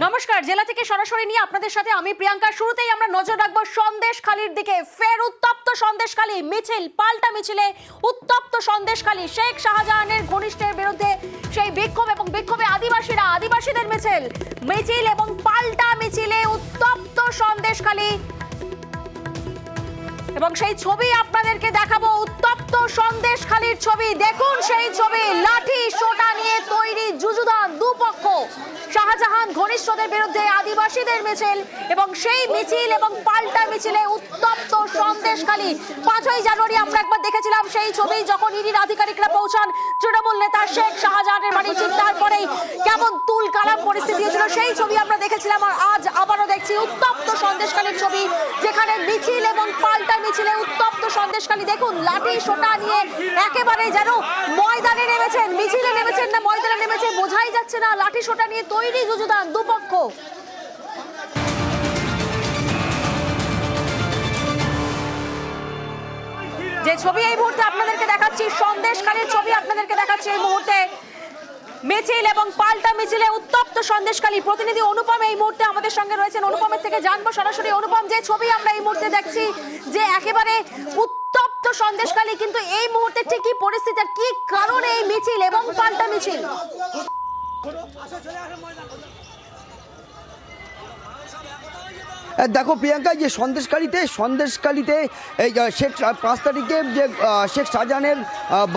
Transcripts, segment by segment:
নমস্কার, জেলা থেকে সরাসরি নিয়ে আপনাদের সাথে আমি প্রিয়াঙ্কা। শুরুতেই আমরা নজর রাখবো সন্দেশখালীর দিকে। ফের উত্তপ্ত সন্দেশখালী, মিছিল পাল্টা মিছিলে উত্তপ্ত সন্দেশখালী। শেখ শাহজাহানের ঘনিষ্ঠের বিরুদ্ধে সেই বিক্ষোভ এবং বিক্ষোভে আদিবাসীদের মিছিল এবং পাল্টা মিছিলে উত্তপ্ত সন্দেশখালী। এবং সেই ছবি আপনাদেরকে দেখাবো, উত্তপ্ত সন্দেশখালীর ছবি। দেখুন সেই ছবি, লাঠি সোটা নিয়ে তৈরি যুযুধান দুপক্ষ। শাহজাহান ঘনিষ্ঠদের বিরুদ্ধে আদিবাসীদের মিছিল এবং সেই মিছিল এবং পাল্টা মিছিলে উত্তপ্ত সন্দেশখালী। 5ই জানুয়ারি আমরা একবার দেখেছিলাম সেই ছবি, যখন ইডির আধিকারিকরা পৌঁছান তৃণমূল নেতা শেখ শাহজাহানের বাড়ি, ঠিক তারপরেই কেমন তুল কালাম পরিস্থিতি হয়েছিল সেই ছবি আমরা দেখেছিলাম। আর আজ আবারও দেখছি উত্তপ্ত সন্দেশখালীর ছবি, যেখানে মিছিল এবং পাল্টা মিছিলে উত্তপ্ত সন্দেশখালী। দেখুন লাঠি সোটা নিয়ে একেবারে যেন ময়দানে নেমেছেন, মিছিলে নেমেছেন না ময়দানে নেমেছে বোঝাই যাচ্ছে না। লাঠি সোটা নিয়ে তৈরি যুযুধান দুপক্ষ। যে ছবি এই মুহূর্তে আপনাদেরকে দেখাচ্ছি, সন্দেশখালীর ছবি আপনাদেরকে দেখাচ্ছি এই মুহূর্তে। মিছিল এবং পাল্টা মিছিলে উত্তপ্ত সন্দেশখালী। প্রতিনিধি অনুপম এই মুহূর্তে আমাদের সঙ্গে রয়েছেন, অনুপমের থেকে জানবো সরাসরি। অনুপম, যে ছবি আমরা এই মুহূর্তে দেখছি, যে একেবারে উত্তপ্ত সন্দেশখালী, কিন্তু এই মুহূর্তে ঠিক কি পরিস্থিতি, কি কারণে এই মিছিল এবং পাল্টা মিছিল? দেখো প্রিয়াঙ্কা, যে সন্দেশখালীতে এই 5 তারিখে যে শেখ শাহজাহানের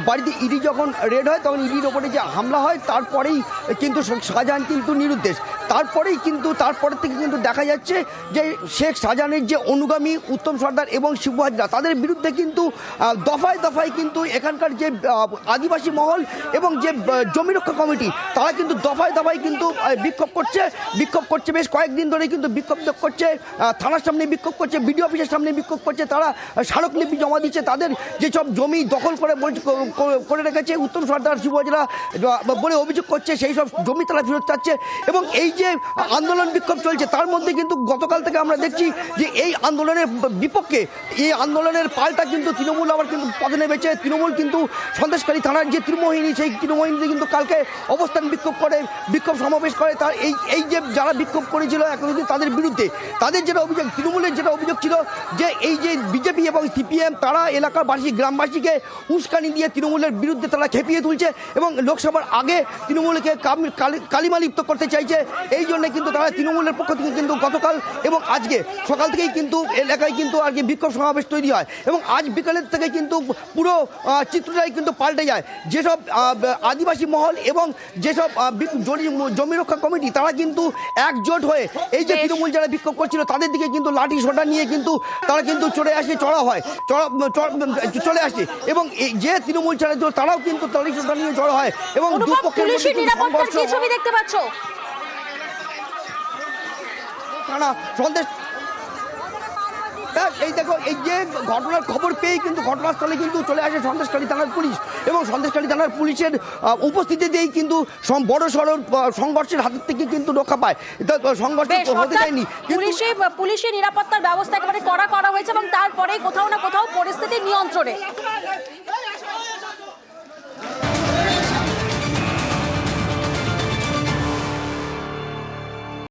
বাড়িতে ইডি যখন রেড হয়, তখন ইডির ওপরে যে হামলা হয়, তারপরেই কিন্তু শাহজাহান কিন্তু নিরুদ্দেশ। তারপরের থেকে কিন্তু দেখা যাচ্ছে যে শেখ শাহজাহানের যে অনুগামী উত্তম সর্দার এবং শিবু হাজরা, তাদের বিরুদ্ধে কিন্তু দফায় দফায় কিন্তু এখানকার যে আদিবাসী মহল এবং যে জমি রক্ষা কমিটি, তারা কিন্তু দফায় দফায় কিন্তু বিক্ষোভ করছে। বেশ কয়েকদিন ধরে কিন্তু বিক্ষোভ করছে, থানার সামনে বিক্ষোভ করছে, বিডিও অফিসের সামনে বিক্ষোভ করছে। তারা স্মারকলিপি জমা দিচ্ছে, তাদের যেসব জমি দখল করে রেখেছে উত্তম সর্দার শিবু হাজরা বলে অভিযোগ করছে, সেই সব জমি তারা ফেরত চাচ্ছে। এবং এই যে আন্দোলন বিক্ষোভ চলছে, তার মধ্যে কিন্তু গতকাল থেকে আমরা দেখছি যে এই আন্দোলনের বিপক্ষে, এই আন্দোলনের পাল্টা কিন্তু তৃণমূল আবার কিন্তু পথে নেমেছে। তৃণমূল কিন্তু সন্দেশখালী থানার যে তৃণমোহিনী, সেই তৃণমোহিনীতে কিন্তু কালকে অবস্থান বিক্ষোভ সমাবেশ করে। তার এই যে যারা বিক্ষোভ করেছিল এতদিন, তাদের বিরুদ্ধে তাদের যেটা অভিযোগ, তৃণমূলের যেটা অভিযোগ ছিল যে এই যে বিজেপি এবং সিপিএম, তারা এলাকাবাসী গ্রামবাসীকে উস্কানি দিয়ে তৃণমূলের বিরুদ্ধে তারা খেপিয়ে তুলছে এবং লোকসভার আগে তৃণমূলকে কালিমালিপ্ত করতে চাইছে। এই জন্য কিন্তু তারা তৃণমূলের পক্ষ থেকে কিন্তু গতকাল এবং আজকে সকাল থেকেই কিন্তু এলাকায় কিন্তু আর কি বিক্ষোভ সমাবেশ তৈরি হয়। এবং আজ বিকালের থেকে কিন্তু পুরো চিত্রটাই কিন্তু পাল্টে যায়। যেসব আদিবাসী মহল এবং যেসব জমি রক্ষা কমিটি, তারা কিন্তু একজোট হয়ে এই যে তৃণমূল যারা বিক্ষোভ করছিল, তাদের দিকে কিন্তু লাঠি সোটা নিয়ে কিন্তু তারা কিন্তু চলে আসে। এবং যে তৃণমূল ছাড়া তারাও কিন্তু লাঠি সোটা নিয়ে জড়ো হয়। এবং পুলিশের নিরাপত্তার কি ছবি দেখতে পাচ্ছ? এই দেখো, এই যে ঘটনার খবর পেয়ে কিন্তু ঘটনাস্থলে কিন্তু চলে আসে সন্দেশখালী থানার পুলিশ। এবং সন্দেশখালী থানার পুলিশের উপস্থিতিতেই কিন্তু বড় সড় সংঘর্ষের হাত থেকে কিন্তু রক্ষা পায়। সংঘর্ষ হতে যায়নি, পুলিশের নিরাপত্তার ব্যবস্থা একেবারে করা হয়েছে এবং তারপরে কোথাও না কোথাও পরিস্থিতি নিয়ন্ত্রণে।